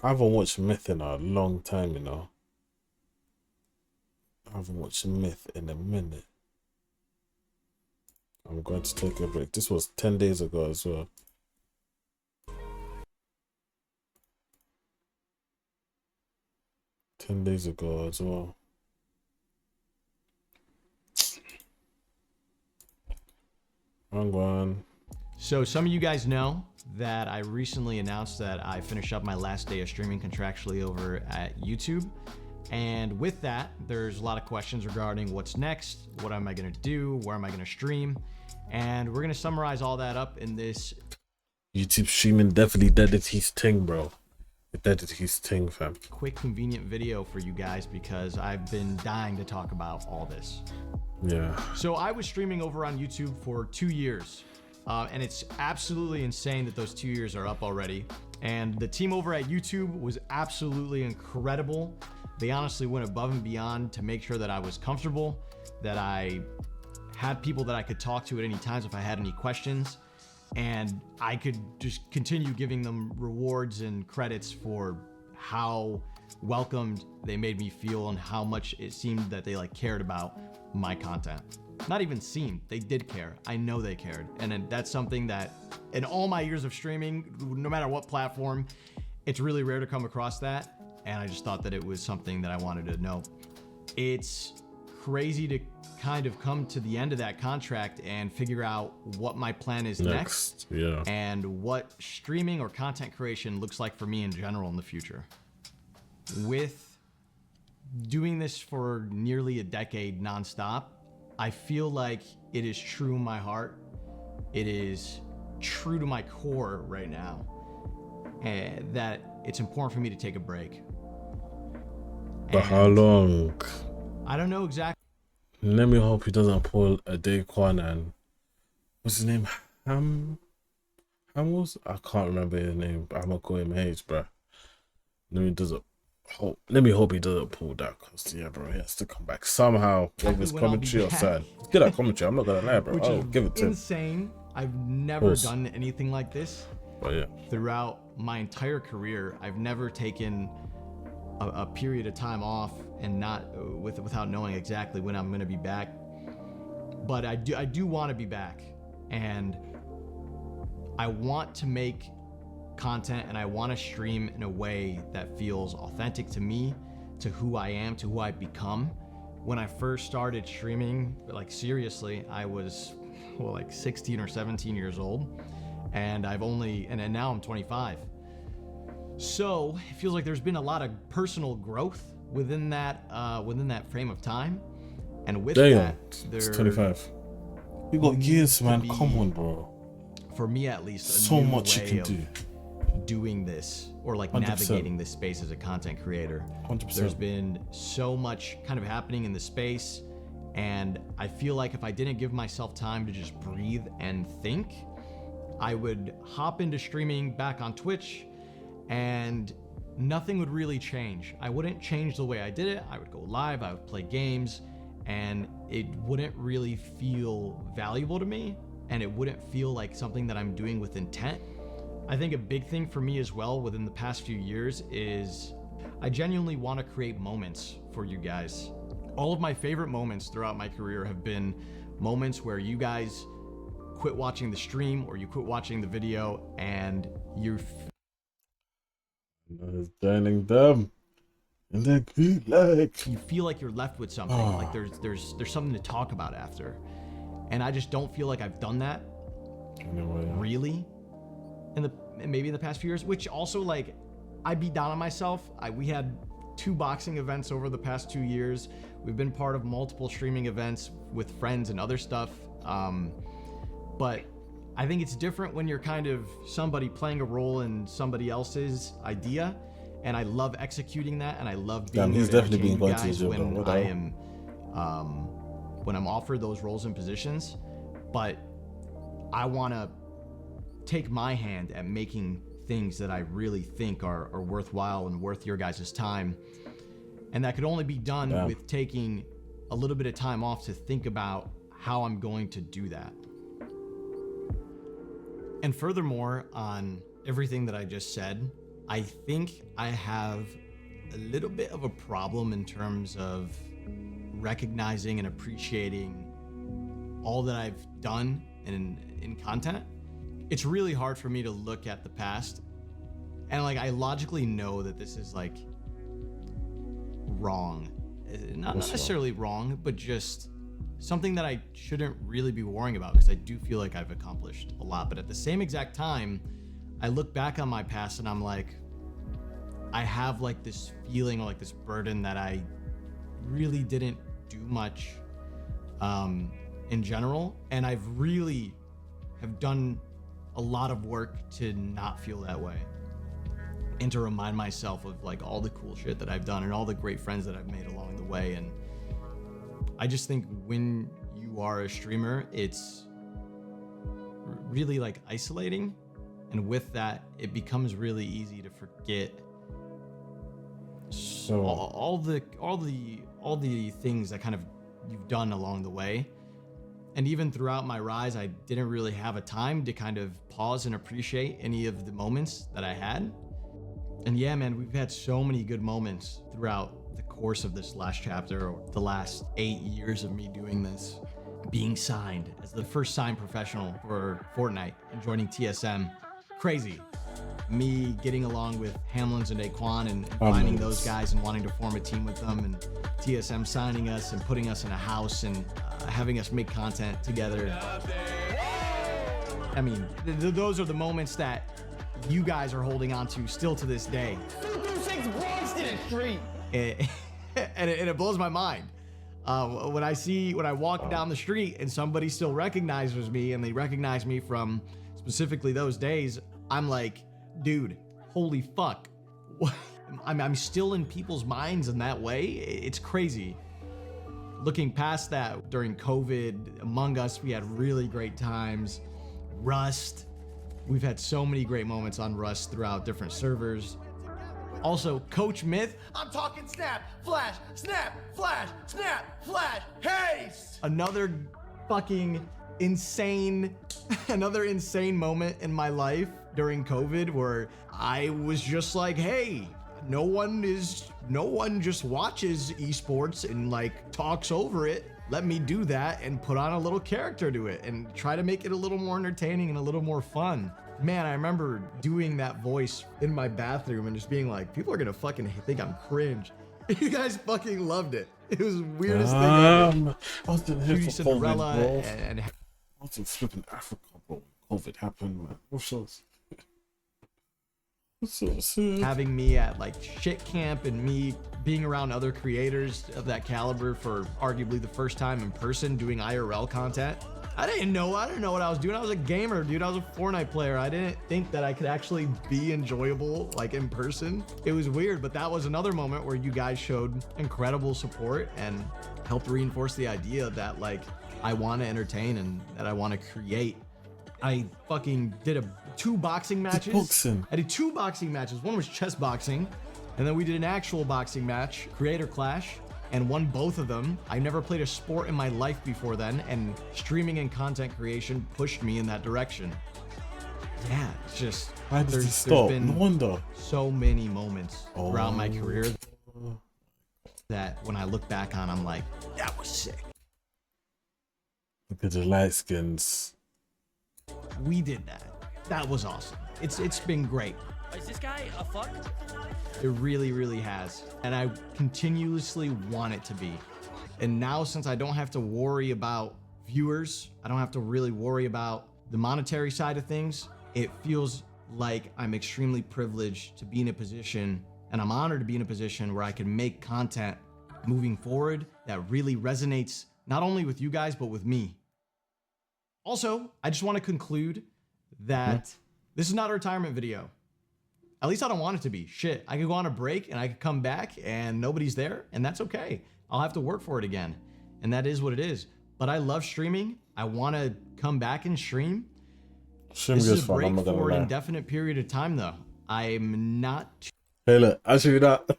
I haven't watched Myth in a long time, you know. I haven't watched Myth in a minute. I'm going to take a break. This was 10 days ago as well. Ten days ago as well. Wrong one. So some of you guys know that I recently announced that I finished up my last day of streaming contractually over at YouTube. And with that, there's a lot of questions regarding what's next, what am I gonna do, where am I gonna stream? And we're gonna summarize all that up in this YouTube streaming definitely deaded his thing, bro. It deaded his thing, fam. quick, convenient video for you guys because I've been dying to talk about all this. Yeah. So I was streaming over on YouTube for 2 years. And it's absolutely insane that those 2 years are up already. And the team over at YouTube was absolutely incredible. They honestly went above and beyond to make sure that I was comfortable, that I had people that I could talk to at any times if I had any questions, and I could just continue giving them rewards and credits for how welcomed they made me feel and how much it seemed that they like cared about my content. Not even seemed, they did care. I know they cared. And that's something that in all my years of streaming, no matter what platform, it's really rare to come across that. And I just thought that it was something that I wanted to know. It's crazy to kind of come to the end of that contract and figure out what my plan is next. Yeah. And what streaming or content creation looks like for me in general in the future. With doing this for nearly a decade nonstop, I feel like it is true in my heart. It is true to my core right now, and that it's important for me to take a break. But how long? I don't know exactly. Let me hope he doesn't pull a Daquan and what's his name? Hamels? I can't remember his name, but I'm gonna call him Hayes, bro. Let me hope he doesn't pull that, because yeah, bro, he has to come back somehow with his commentary or side. Get that commentary, I'm not gonna lie, bro. I'll give it to him. Insane. I've never done anything like this. But yeah. Throughout my entire career, I've never taken a period of time off and not without knowing exactly when I'm gonna be back. But I do want to be back, and I want to make content, and I want to stream in a way that feels authentic to me, to who I am, to who I've become. When I first started streaming, like seriously, I was like 16 or 17 years old, and and now I'm 25. So it feels like there's been a lot of personal growth within that frame of time, and with that, it's 25. You got years, man. Come on, bro. For me, at least, so much you can do. Doing this, or like 100%. navigating this space as a content creator. 100%. There's been so much kind of happening in the space, and I feel like if I didn't give myself time to just breathe and think, I would hop into streaming back on Twitch and nothing would really change. I wouldn't change the way I did it. I would go live, I would play games, and it wouldn't really feel valuable to me, and it wouldn't feel like something that I'm doing with intent. I think a big thing for me as well within the past few years is I genuinely want to create moments for you guys. All of my favorite moments throughout my career have been moments where you guys quit watching the stream or you quit watching the video and you're joining them in the good life. You feel like you're left with something, like there's something to talk about after. And I just don't feel like I've done that really maybe in the past few years, which also, like, I beat down on myself. We had 2 boxing events over the past 2 years. We've been part of multiple streaming events with friends and other stuff. But I think it's different when you're kind of somebody playing a role in somebody else's idea. And I love executing that, and I love being he's definitely being going to guys his when I am when I'm offered those roles and positions. But I want to take my hand at making things that I really think are worthwhile and worth your guys' time. And that could only be done with taking a little bit of time off to think about how I'm going to do that. And furthermore, on everything that I just said, I think I have a little bit of a problem in terms of recognizing and appreciating all that I've done in content. It's really hard for me to look at the past and like I logically know that this is like wrong. Not necessarily wrong, but just something that I shouldn't really be worrying about because I do feel like I've accomplished a lot. But at the same exact time, I look back on my past and I'm like, I have like this feeling or like this burden that I really didn't do much in general. And I've really have done a lot of work to not feel that way and to remind myself of like all the cool shit that I've done and all the great friends that I've made along the way. And I just think when you are a streamer, it's really like isolating. And with that, it becomes really easy to forget all the things that kind of you've done along the way. And even throughout my rise, I didn't really have a time to kind of pause and appreciate any of the moments that I had. And yeah, man, we've had so many good moments throughout the course of this last chapter or the last 8 years of me doing this. Being signed as the first signed professional for Fortnite and joining TSM. Crazy. Me getting along with Hamlins and Daquan and finding those guys and wanting to form a team with them, and TSM signing us and putting us in a house and having us make content together. I mean, those are the moments that you guys are holding on to still to this day. 226 Boston Street. And it blows my mind. When I walk down the street and somebody still recognizes me and they recognize me from specifically those days, I'm like, dude, holy fuck. I'm still in people's minds in that way. It's crazy. Looking past that, during COVID, Among Us, we had really great times. Rust, we've had so many great moments on Rust throughout different servers. Also, Coach Myth, I'm talking snap, flash, haste! Another fucking insane moment in my life during COVID where I was just like, hey, no one just watches esports and like talks over it. Let me do that and put on a little character to it and try to make it a little more entertaining and a little more fun. Man, I remember doing that voice in my bathroom and just being like, people are gonna fucking think I'm cringe. You guys fucking loved it. It was the weirdest thing ever. I was in here for Cinderella COVID, bro. and I was in flipping Africa, bro. COVID happened, man. What's having me at like shit camp and me being around other creators of that caliber for arguably the first time in person doing IRL content. I didn't know what I was doing. I was a gamer, dude. I was a Fortnite player. I didn't think that I could actually be enjoyable like in person. It was weird, but that was another moment where you guys showed incredible support and helped reinforce the idea that like I want to entertain and that I want to create. I fucking did two boxing matches. I did two boxing matches. One was chess boxing, and then we did an actual boxing match, Creator Clash, and won both of them. I never played a sport in my life before then, and streaming and content creation pushed me in that direction. Yeah, it's just there's been no wonder. So many moments throughout my career that when I look back on, I'm like, that was sick. Look at the light skins. We did that. That was awesome. It's been great. Is this guy a fuck? It really, really has. And I continuously want it to be. And now, since I don't have to worry about viewers, I don't have to really worry about the monetary side of things, it feels like I'm extremely privileged to be in a position, and I'm honored to be in a position where I can make content moving forward that really resonates not only with you guys, but with me. Also, I just want to conclude that this is not a retirement video. At least I don't want it to be. Shit, I could go on a break and I could come back and nobody's there, and that's okay. I'll have to work for it again, and that is what it is. But I love streaming. I want to come back and stream. This is a break for an indefinite period of time, though. I'm not. Hey, look, I'll show you that.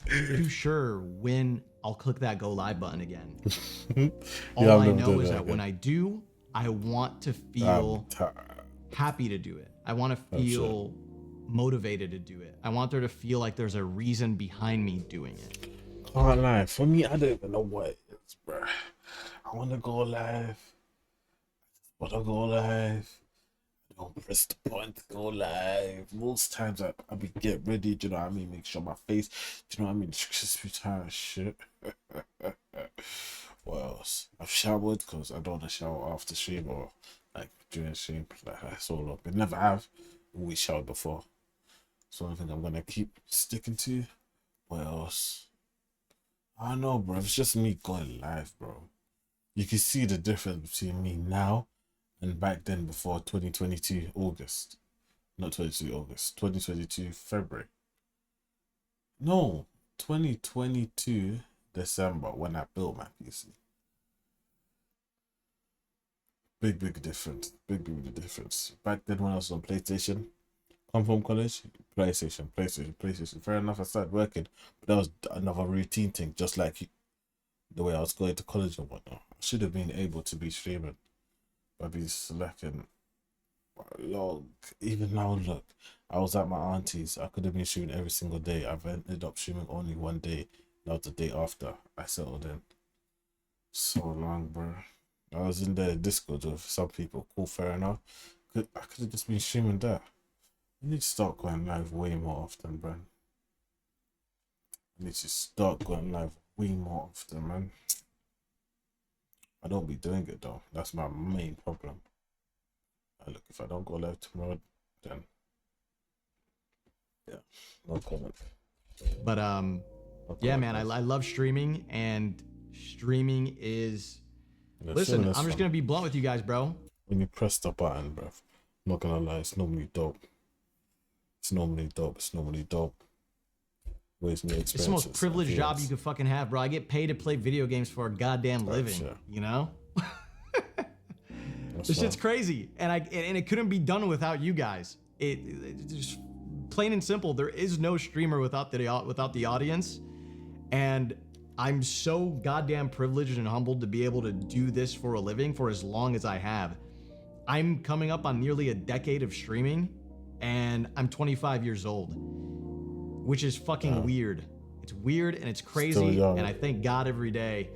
Too sure when I'll click that go live button again. All I know is that when I do, I want to feel happy to do it. I want to feel motivated to do it. I want there to feel like there's a reason behind me doing it. Can't lie. For me, I don't even know what it is, bro. I want to go live. I want to go live. I don't press the button to go live. Most times I be get ready, do you know what I mean? Make sure my face, do you know what I mean? Just tired of shit. What else? I've showered because I don't want to shower after stream or like during stream. Like that's all up. I never have. Always showered before. So I think I'm gonna keep sticking to. What else? I don't know, bro. It's just me going live, bro. You can see the difference between me now and back then before 2022 August. Not 22 August. 2022 February. No, 2022 December when I built my PC. Big difference. Big difference. Back then when I was on PlayStation, come from college, PlayStation. Fair enough, I started working, but that was another routine thing, just like the way I was going to college and whatnot. I should have been able to be streaming, but I've been slacking. Log. Even now, look, I was at my auntie's. I could have been streaming every single day. I've ended up streaming only one day. That was the day after I settled in. So long, bro. I was in the Discord with some people. Cool, fair enough. I could have just been streaming there. I need to start going live way more often, bro. I need to start going live way more often, man. I don't be doing it though. That's my main problem. Look, if I don't go live tomorrow, then yeah, no comment. But yeah, man, I love streaming, and streaming is. Listen, I'm just gonna be blunt with you guys, bro. When you press the button, bro, I'm not gonna lie, it's normally dope. It's normally dope. Ways me experiences. It's the most privileged job you could fucking have, bro. I get paid to play video games for a goddamn living, you know? This shit's crazy, and it couldn't be done without you guys. It just plain and simple. There is no streamer without the audience, and I'm so goddamn privileged and humbled to be able to do this for a living for as long as I have. I'm coming up on nearly a decade of streaming, and I'm 25 years old, which is fucking weird. It's weird and it's crazy, and I thank God every day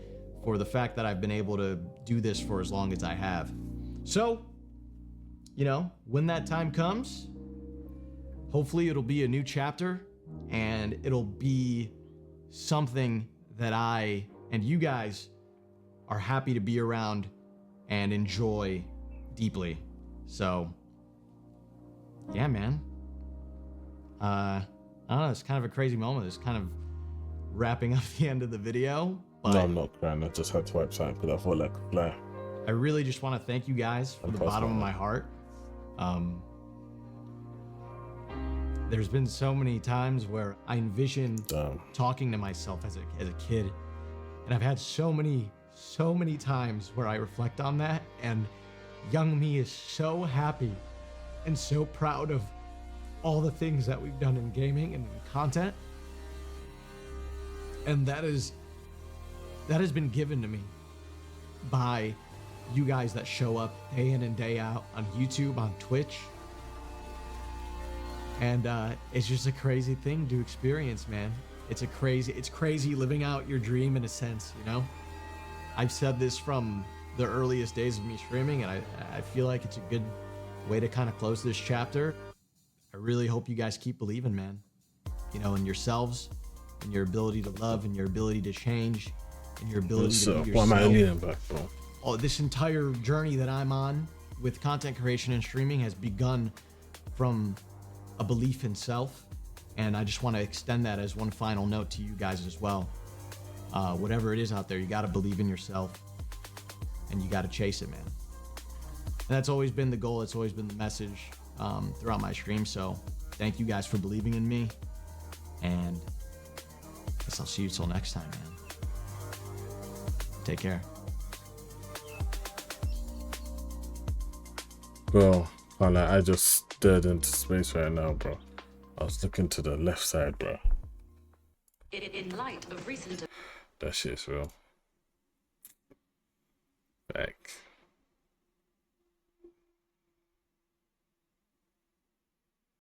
for the fact that I've been able to do this for as long as I have. So, you know, when that time comes, hopefully it'll be a new chapter, and it'll be something that I and you guys are happy to be around and enjoy deeply. So, yeah, man. I don't know, it's kind of a crazy moment. It's kind of wrapping up the end of the video. But no, I'm not crying. I just had to wipe something because I felt like a fly. I really just want to thank you guys from the bottom of my heart. There's been so many times where I envisioned talking to myself as a kid, and I've had so many times where I reflect on that, and young me is so happy and so proud of all the things that we've done in gaming and in content, and that has been given to me by you guys that show up day in and day out on YouTube, on Twitch. And it's just a crazy thing to experience, man. It's crazy living out your dream in a sense, you know? I've said this from the earliest days of me streaming, and I feel like it's a good way to kind of close this chapter. I really hope you guys keep believing, man. You know, in yourselves, in your ability to love, and your ability to change, and your ability to be yourself. Why am I leaning back, bro? Oh, this entire journey that I'm on with content creation and streaming has begun from a belief in self, and I just want to extend that as one final note to you guys as well. Whatever it is out there, you got to believe in yourself, and you got to chase it, man. And that's always been the goal. It's always been the message throughout my stream. So thank you guys for believing in me, and I guess I'll see you till next time, man. Take care. Bro, I just stared into space right now, bro. I was looking to the left side, bro. In light of recent... That shit's real. Like...